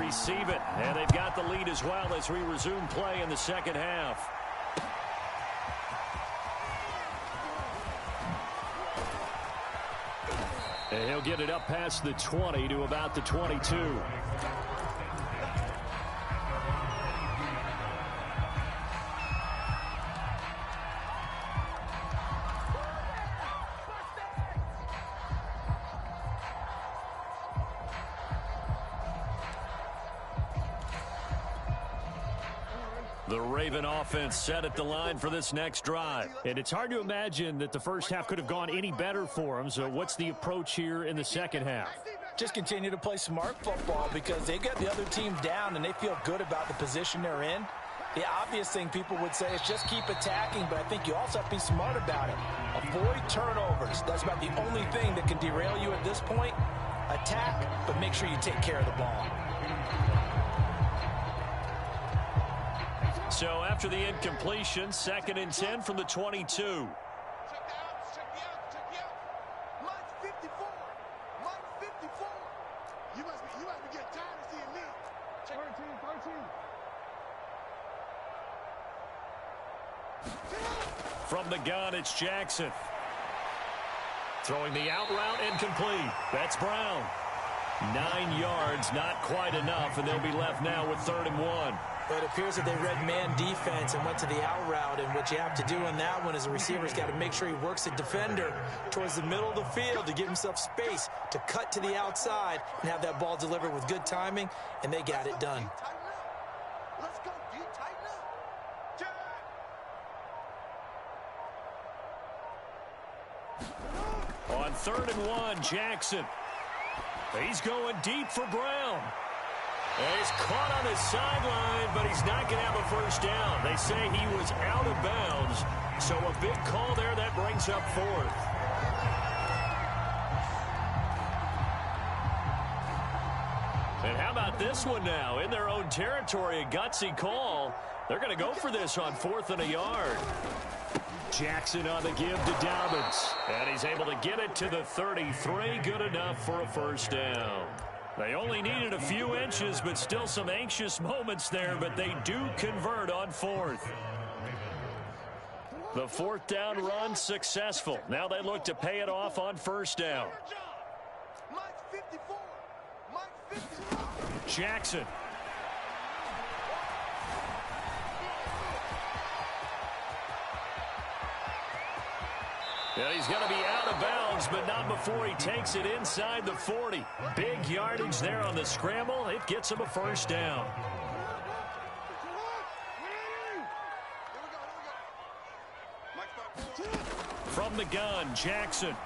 receive it. And they've got the lead as well as we resume play in the second half. And he'll get it up past the 20 to about the 22. The Raven offense set at the line for this next drive. And it's hard to imagine that the first half could have gone any better for them. So what's the approach here in the second half? Just continue to play smart football because they get the other team down and they feel good about the position they're in. The obvious thing people would say is just keep attacking, but I think you also have to be smart about it. Avoid turnovers. That's about the only thing that can derail you at this point. Attack, but make sure you take care of the ball. So after the incompletion, 2nd and 10 from the 22. From the gun, it's Jackson. Throwing the out route incomplete. That's Brown. 9 yards, not quite enough, and they'll be left now with 3rd and 1. But it appears that they read man defense and went to the out route, and what you have to do on that one is a receiver's got to make sure he works the defender towards the middle of the field to give himself space to cut to the outside and have that ball delivered with good timing, and they got it done. On 3rd and 1, Jackson. He's going deep for Brown. And he's caught on his sideline, but he's not going to have a first down. They say he was out of bounds, so a big call there that brings up 4th. And how about this one now? In their own territory, a gutsy call. They're going to go for this on 4th and a yard. Jackson on the give to Dobbins. And he's able to get it to the 33. Good enough for a first down. They only needed a few inches, but still some anxious moments there, but they do convert on 4th. The 4th down run successful. Now they look to pay it off on 1st down. Jackson. And he's going to be out of bounds, but not before he takes it inside the 40. Big yardage there on the scramble. It gets him a first down. From the gun, Jackson.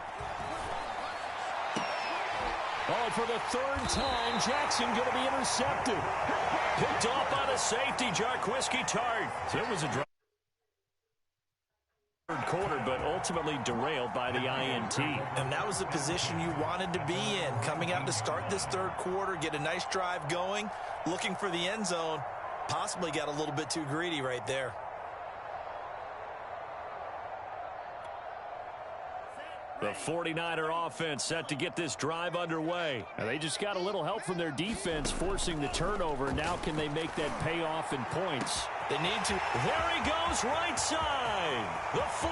Oh, for the 3rd time, Jackson going to be intercepted. Picked off by the safety, Jarquiski Tart. So it was a drive. Quarter, but ultimately derailed by the INT. And that was the position you wanted to be in. Coming out to start this 3rd quarter, get a nice drive going, looking for the end zone. Possibly got a little bit too greedy right there. The 49er offense set to get this drive underway. And they just got a little help from their defense forcing the turnover. Now can they make that pay off in points? They need to. There he goes, right side. The 40.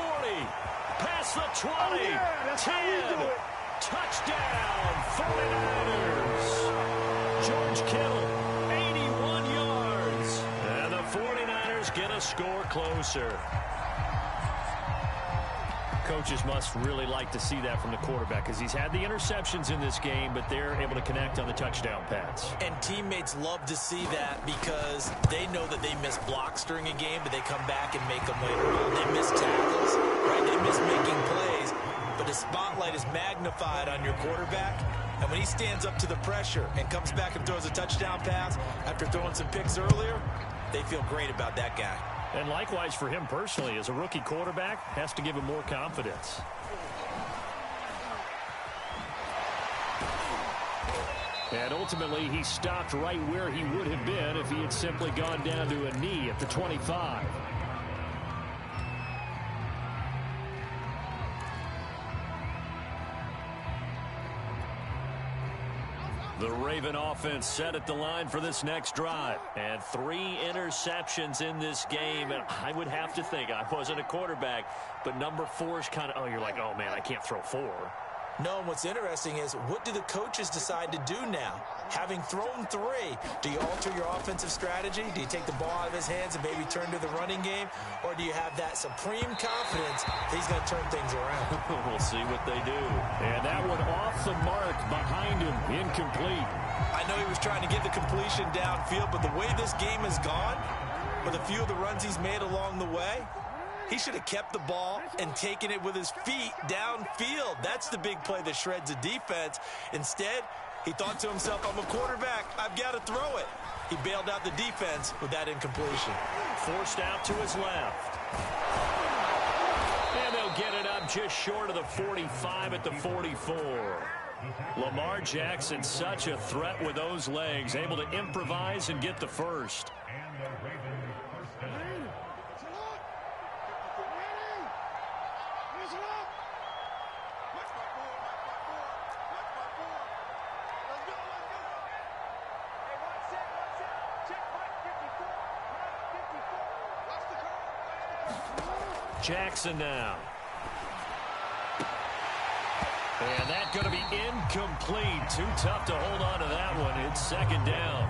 Past the 20. Oh, yeah, that's 10. how we do it. Touchdown, 49ers. George Kittle, 81 yards. And the 49ers get a score closer. Coaches must really like to see that from the quarterback because he's had the interceptions in this game, but they're able to connect on the touchdown pass. And teammates love to see that because they know that they miss blocks during a game, but they come back and make them later on. They miss tackles, right? They miss making plays, but the spotlight is magnified on your quarterback. And when he stands up to the pressure and comes back and throws a touchdown pass after throwing some picks earlier, they feel great about that guy. And likewise for him personally, as a rookie quarterback, has to give him more confidence. And ultimately, he stopped right where he would have been if he had simply gone down to a knee at the 25. The Raven offense set at the line for this next drive. And 3 interceptions in this game. And I would have to think, I wasn't a quarterback, but number 4 is kind of, you're like, oh, man, I can't throw 4. No, and what's interesting is, what do the coaches decide to do now? Having thrown 3, do you alter your offensive strategy? Do you take the ball out of his hands and maybe turn to the running game? Or do you have that supreme confidence that he's going to turn things around? We'll see what they do. And that one off the mark behind him, incomplete. I know he was trying to get the completion downfield, but the way this game has gone, with a few of the runs he's made along the way, he should have kept the ball and taken it with his feet downfield. That's the big play that shreds a defense. Instead, he thought to himself, I'm a quarterback. I've got to throw it. He bailed out the defense with that incompletion. Forced out to his left. And they'll get it up just short of the 45 at the 44. Lamar Jackson, such a threat with those legs, able to improvise and get the first. Jackson now. And that's going to be incomplete. Too tough to hold on to that one. It's second down.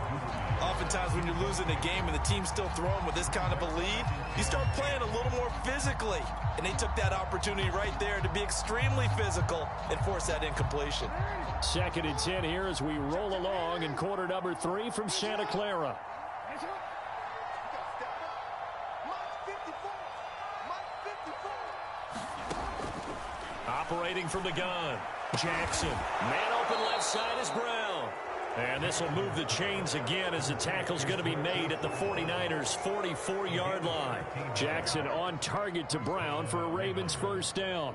Oftentimes when you're losing a game and the team's still throwing with this kind of a lead, you start playing a little more physically. And they took that opportunity right there to be extremely physical and force that incompletion. 2nd and 10 here as we roll along in quarter number 3 from Santa Clara. Operating from the gun, Jackson. Man open left side is Brown. And this will move the chains again as the tackle's going to be made at the 49ers' 44-yard line. Jackson on target to Brown for a Ravens first down.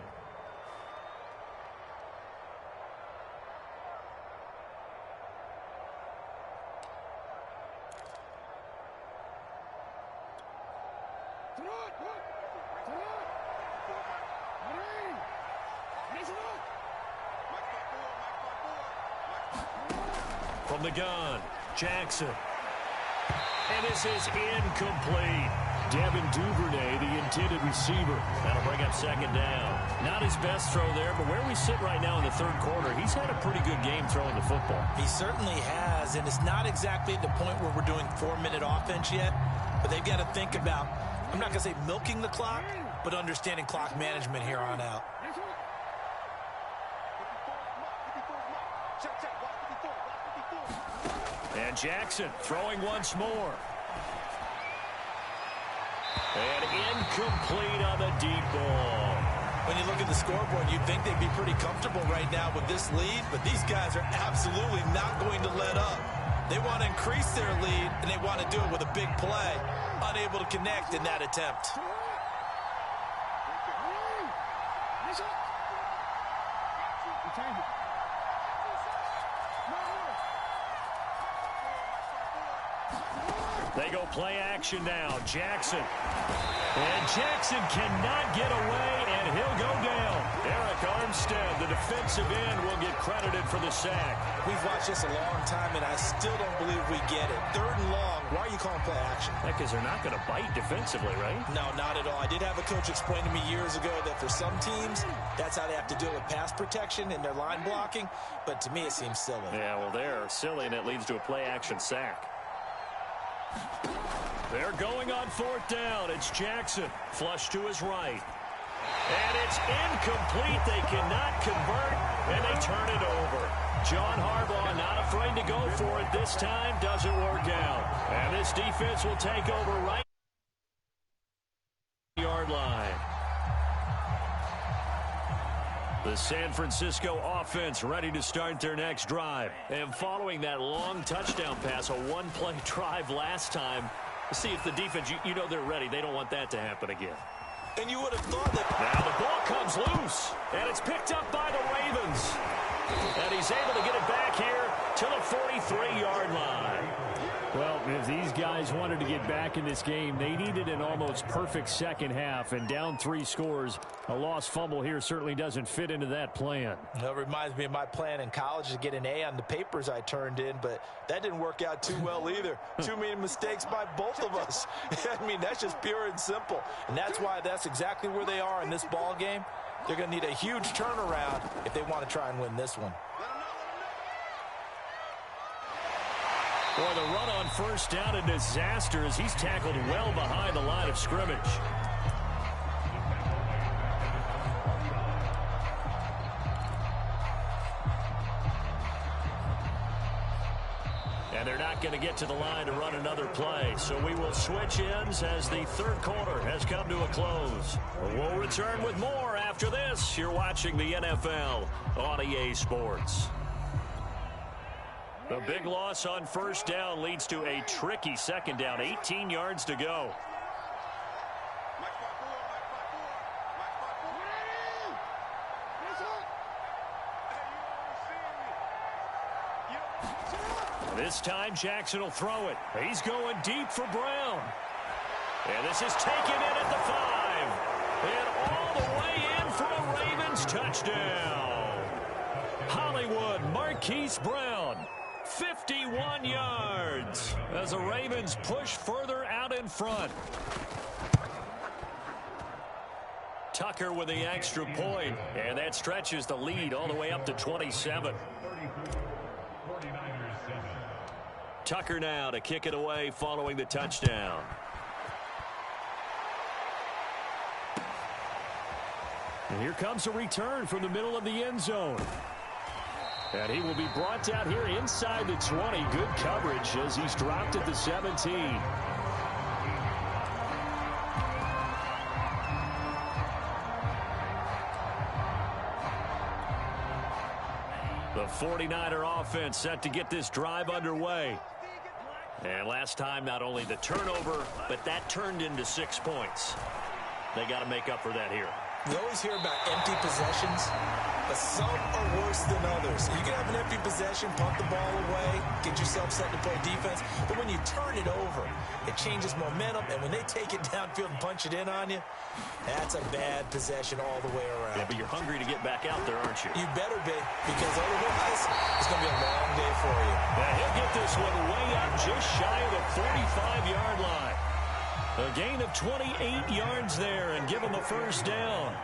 From the gun, Jackson. And this is incomplete. Devin Duvernay, the intended receiver. That'll bring up second down. Not his best throw there, but where we sit right now in the 3rd quarter, he's had a pretty good game throwing the football. He certainly has, and it's not exactly at the point where we're doing 4-minute offense yet, but they've got to think about, I'm not going to say milking the clock, but understanding clock management here on out. And Jackson throwing once more. And incomplete on the deep ball. When you look at the scoreboard, you'd think they'd be pretty comfortable right now with this lead, but these guys are absolutely not going to let up. They want to increase their lead, and they want to do it with a big play. Unable to connect in that attempt. They go play action now. Jackson. And Jackson cannot get away, and he'll go down. Eric Armstead, the defensive end, will get credited for the sack. We've watched this a long time, and I still don't believe we get it. 3rd and long. Why are you calling play action? Because they're not going to bite defensively, right? No, not at all. I did have a coach explain to me years ago that for some teams, that's how they have to deal with pass protection and their line blocking. But to me, it seems silly. Yeah, well, they're silly, and it leads to a play action sack. They're going on 4th down. It's Jackson. Flush to his right. And it's incomplete. They cannot convert, and they turn it over. John Harbaugh not afraid to go for it this time. Doesn't work out. And this defense will take over right yard line. The San Francisco offense ready to start their next drive. And following that long touchdown pass, a one-play drive last time, see if the defense, you know they're ready. They don't want that to happen again. And you would have thought that. Now the ball comes loose, and it's picked up by the Ravens. And he's able to get it back here to the 43-yard line. Well, if these guys wanted to get back in this game, they needed an almost perfect second half, and down 3 scores. A lost fumble here certainly doesn't fit into that plan. It reminds me of my plan in college to get an A on the papers I turned in, but that didn't work out too well either. Too many mistakes by both of us. I mean, that's just pure and simple. And that's why that's exactly where they are in this ball game. They're going to need a huge turnaround if they want to try and win this one. Boy, the run on first down, a disaster as he's tackled well behind the line of scrimmage. And they're not going to get to the line to run another play. So we will switch ends as the third quarter has come to a close. We'll return with more after this. You're watching the NFL on EA Sports. The big loss on first down leads to a tricky second down. 18 yards to go. This time Jackson will throw it. He's going deep for Brown. And this is taken in at the 5. And all the way in for a Ravens touchdown. Hollywood Marquise Brown. 51 yards as the Ravens push further out in front. Tucker with the extra point, and that stretches the lead all the way up to 27. Tucker now to kick it away following the touchdown. And here comes a return from the middle of the end zone. And he will be brought down here inside the 20. Good coverage as he's dropped at the 17. The 49er offense set to get this drive underway. And last time, not only the turnover, but that turned into 6 points. They got to make up for that here. We always hear about empty possessions, but some are worse than others. You can have an empty possession, punt the ball away, get yourself set to play defense, but when you turn it over, it changes momentum, and when they take it downfield and punch it in on you, that's a bad possession all the way around. Yeah, but you're hungry to get back out there, aren't you? You better be, because otherwise, it's going to be a long day for you. Yeah, he'll get this one way up just shy of the 45-yard line. A gain of 28 yards there and give him a first down.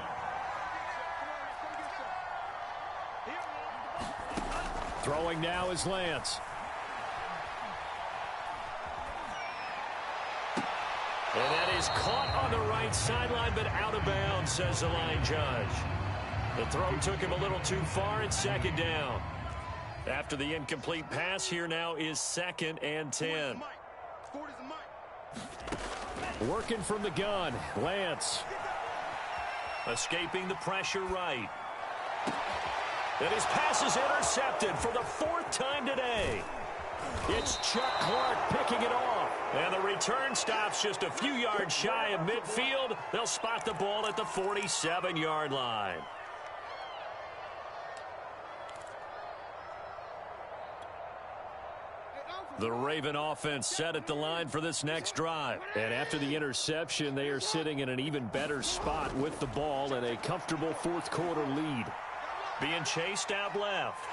Throwing now is Lance. And that is caught on the right sideline, but out of bounds, says the line judge. The throw took him a little too far. It's second down. After the incomplete pass, here now is 2nd and 10. Working from the gun, Lance. Escaping the pressure right. And his pass is intercepted for the 4th time today. It's Chuck Clark picking it off. And the return stops just a few yards shy of midfield. They'll spot the ball at the 47-yard line. The Raven offense set at the line for this next drive. And after the interception, they are sitting in an even better spot with the ball and a comfortable 4th quarter lead. Being chased out left.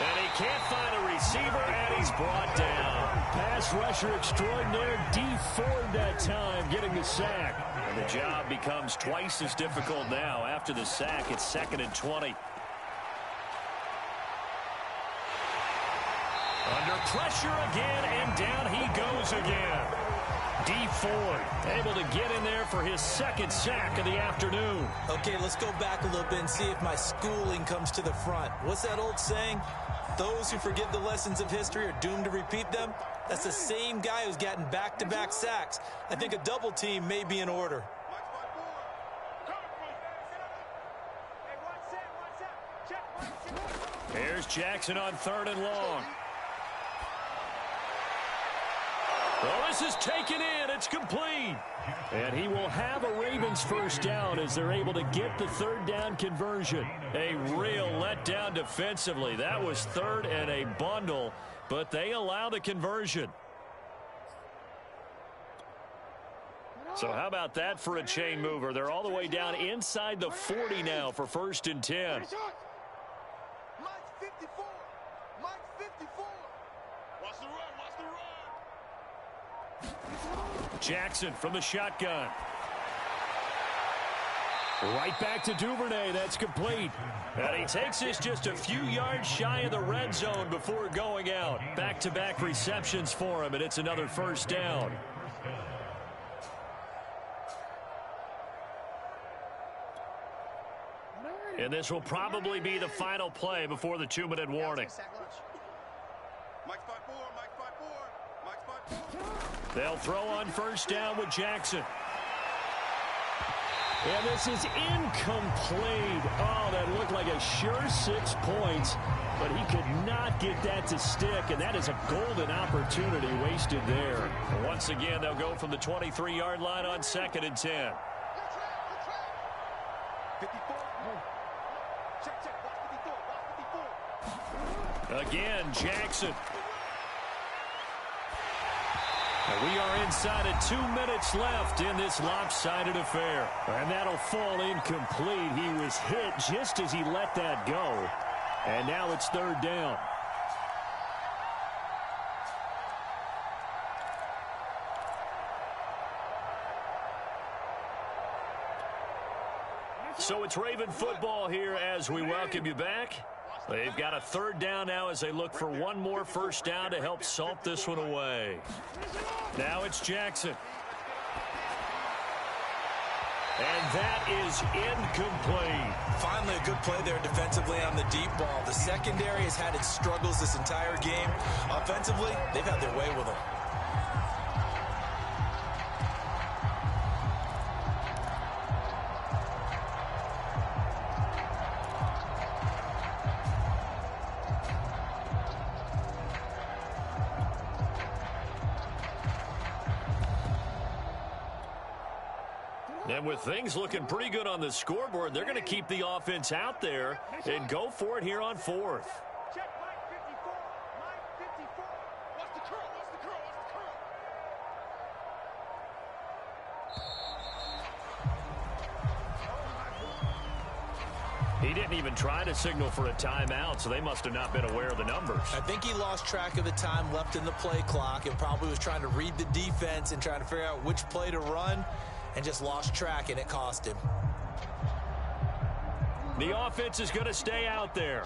And he can't find a receiver, and he's brought down. Pass rusher extraordinaire, Dee Ford that time getting the sack. And the job becomes twice as difficult now. After the sack, it's 2nd and 20. Under pressure again, and down he goes again. Dee Ford able to get in there for his 2nd sack of the afternoon. Okay, let's go back a little bit and see if my schooling comes to the front. What's that old saying? Those who forget the lessons of history are doomed to repeat them. That's the same guy who's gotten back-to-back sacks. I think a double team may be in order. Here's Jackson on 3rd and long. Well, this is taken in. It's complete. And he will have a Ravens first down as they're able to get the 3rd down conversion. A real letdown defensively. That was 3rd and a bundle, but they allow the conversion. So how about that for a chain mover? They're all the way down inside the 40 now for 1st and 10. Mike 54. Mike 54. Watch the run. Watch the run. Jackson from the shotgun. Right back to Duvernay. That's complete. And he takes this just a few yards shy of the red zone before going out. Back-to-back receptions for him, and it's another 1st down. And this will probably be the final play before the 2-minute warning. Mike 54. Mike 54. Mike 54. They'll throw on 1st down with Jackson. And this is incomplete. Oh, that looked like a sure 6 points, but he could not get that to stick, and that is a golden opportunity wasted there. Once again, they'll go from the 23-yard line on 2nd and 10. 54. Check. Watch 54. Again, Jackson. We are inside of 2 minutes left in this lopsided affair. And that'll fall incomplete. He was hit just as he let that go. And now it's 3rd down. So it's Raven football here as we welcome you back. They've got a 3rd down now as they look for one more 1st down to help salt this one away. Now it's Jackson. And that is incomplete. Finally a good play there defensively on the deep ball. The secondary has had its struggles this entire game. Offensively, they've had their way with them. And with things looking pretty good on the scoreboard, they're going to keep the offense out there and go for it here on 4th. Check Mike 54. Mike 54. Watch the curl. He didn't even try to signal for a timeout, so they must have not been aware of the numbers. I think he lost track of the time left in the play clock and probably was trying to read the defense and trying to figure out which play to run and just lost track, and it cost him. The offense is going to stay out there.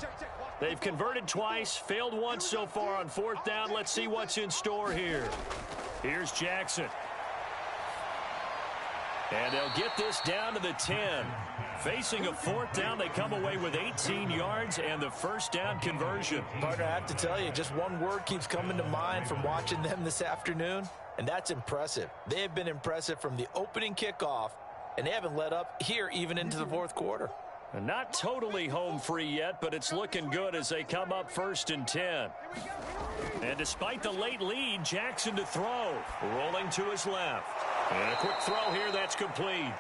They've converted twice, failed once so far on 4th down. Let's see what's in store here. Here's Jackson. And they'll get this down to the 10. Facing a 4th down, they come away with 18 yards and the 1st down conversion. Partner, I have to tell you, just one word keeps coming to mind from watching them this afternoon, and that's impressive. They have been impressive from the opening kickoff, and they haven't let up here even into the 4th quarter. And not totally home free yet, but it's looking good as they come up 1st and 10. And despite the late lead, Jackson to throw. Rolling to his left. And a quick throw here, that's complete.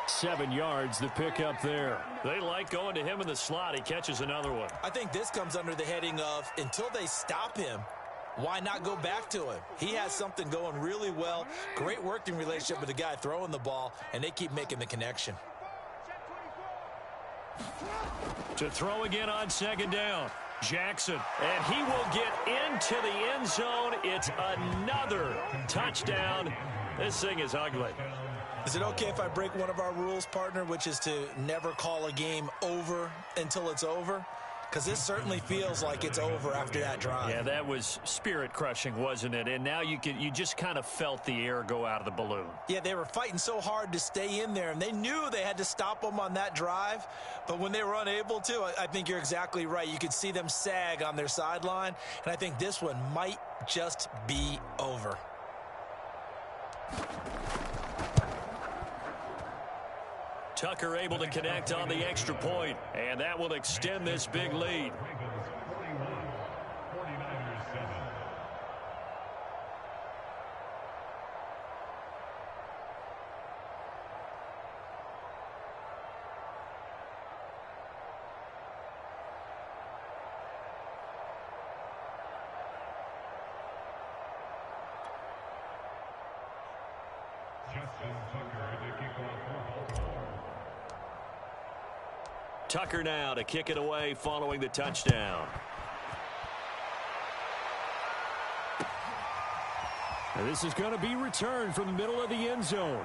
7 yards, the pickup there. They like going to him in the slot. He catches another one. I think this comes under the heading of, until they stop him, why not go back to him? He has something going really well. Great working relationship with the guy throwing the ball, and they keep making the connection. To throw again on 2nd down. Jackson, and he will get into the end zone. It's another touchdown. This thing is ugly. Is it okay if I break one of our rules, partner, which is to never call a game over until it's over? Because this certainly feels like it's over after that drive. Yeah, that was spirit-crushing, wasn't it? And now you just kind of felt the air go out of the balloon. Yeah, they were fighting so hard to stay in there, and they knew they had to stop them on that drive. But when they were unable to, I think you're exactly right. You could see them sag on their sideline, and I think this one might just be over. Tucker able to connect on the extra point, and that will extend this big lead. Tucker now to kick it away following the touchdown. And this is going to be returned from the middle of the end zone.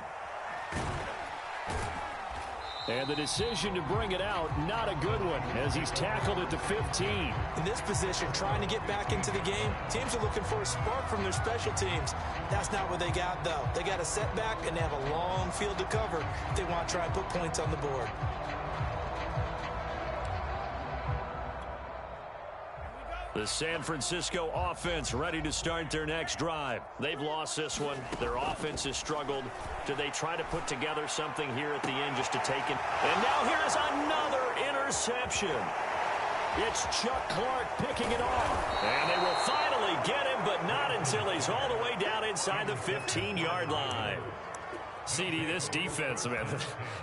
And the decision to bring it out, not a good one, as he's tackled at the 15. In this position, trying to get back into the game, teams are looking for a spark from their special teams. That's not what they got, though. They got a setback, and they have a long field to cover if they want to try and put points on the board. The San Francisco offense ready to start their next drive. They've lost this one. Their offense has struggled. Do they try to put together something here at the end just to take it? And now here's another interception. It's Chuck Clark picking it off. And they will finally get him, but not until he's all the way down inside the 15-yard line. CD, this defense, man,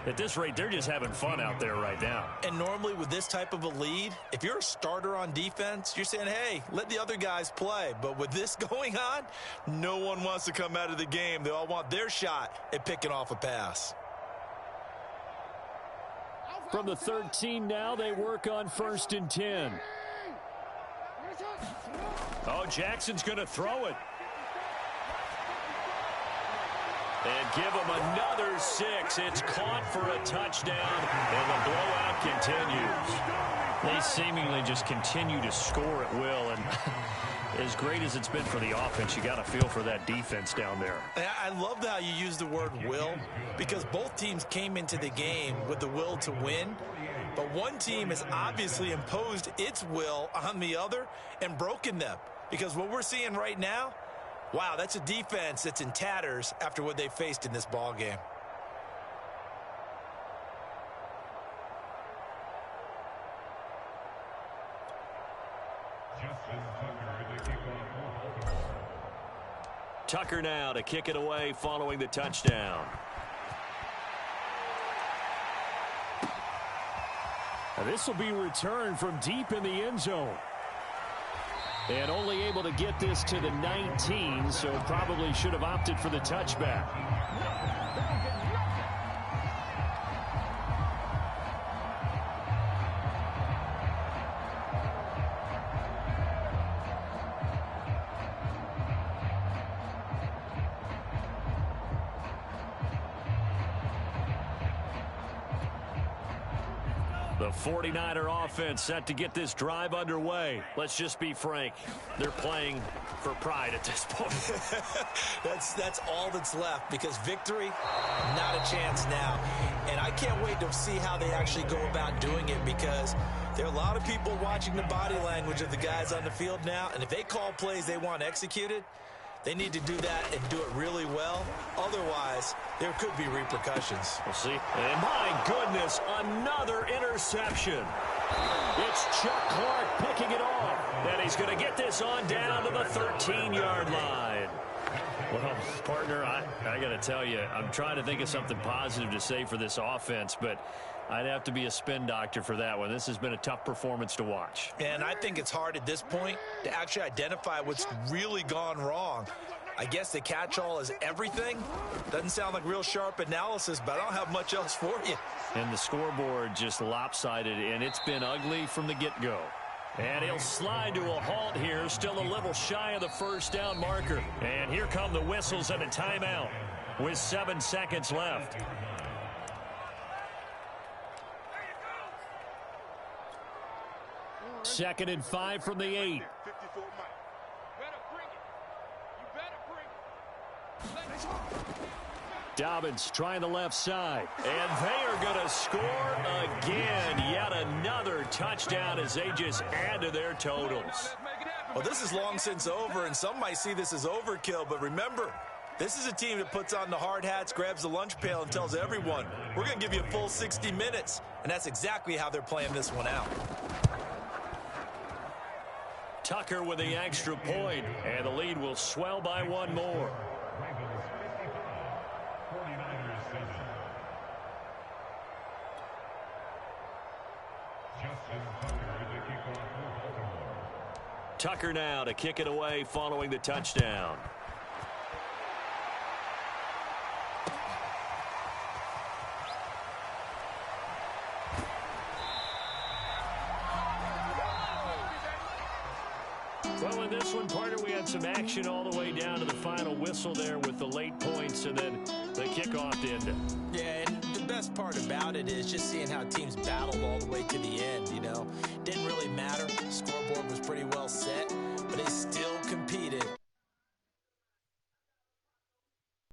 at this rate, they're just having fun out there right now. And normally with this type of a lead, if you're a starter on defense, you're saying, hey, let the other guys play. But with this going on, no one wants to come out of the game. They all want their shot at picking off a pass. From the 13 now, they work on 1st and 10. Oh, Jackson's going to throw it. And give him another 6. It's caught for a touchdown, and the blowout continues. They seemingly just continue to score at will, and as great as it's been for the offense, you got to feel for that defense down there. I love how you use the word will, because both teams came into the game with the will to win, but one team has obviously imposed its will on the other and broken them, because what we're seeing right now, wow, that's a defense that's in tatters after what they faced in this ball game. Tucker now to kick it away following the touchdown. Now this will be returned from deep in the end zone. And only able to get this to the 19, so probably should have opted for the touchback. The 49er offense set to get this drive underway. Let's just be frank. They're playing for pride at this point. That's all that's left, because victory, not a chance now. And I can't wait to see how they actually go about doing it, because there are a lot of people watching the body language of the guys on the field now, and if they call plays they want executed, they need to do that and do it really well. Otherwise, there could be repercussions. We'll see. And my goodness, another interception. It's Chuck Clark picking it off. And he's going to get this on down to the 13-yard line. Well, partner, I got to tell you, I'm trying to think of something positive to say for this offense, but I'd have to be a spin doctor for that one. This has been a tough performance to watch. And I think it's hard at this point to actually identify what's really gone wrong. I guess the catch-all is everything. Doesn't sound like real sharp analysis, but I don't have much else for you. And the scoreboard just lopsided, and it's been ugly from the get-go. And he'll slide to a halt here, still a little shy of the first down marker. And here come the whistles and a timeout with 7 seconds left. Second and 5 from the 8. Dobbins trying the left side. And they are going to score again. Yet another touchdown as they just add to their totals. Well, this is long since over, and some might see this as overkill. But remember, this is a team that puts on the hard hats, grabs the lunch pail, and tells everyone, we're going to give you a full 60 minutes. And that's exactly how they're playing this one out. Tucker with the extra point, and the lead will swell by one more. Tucker now to kick it away following the touchdown. Well, in this one, partner, we had some action all the way down to the final whistle there with the late points and then the kickoff to end it. Yeah, and the best part about it is just seeing how teams battled all the way to the end, you know. Didn't really matter. Scoreboard was pretty well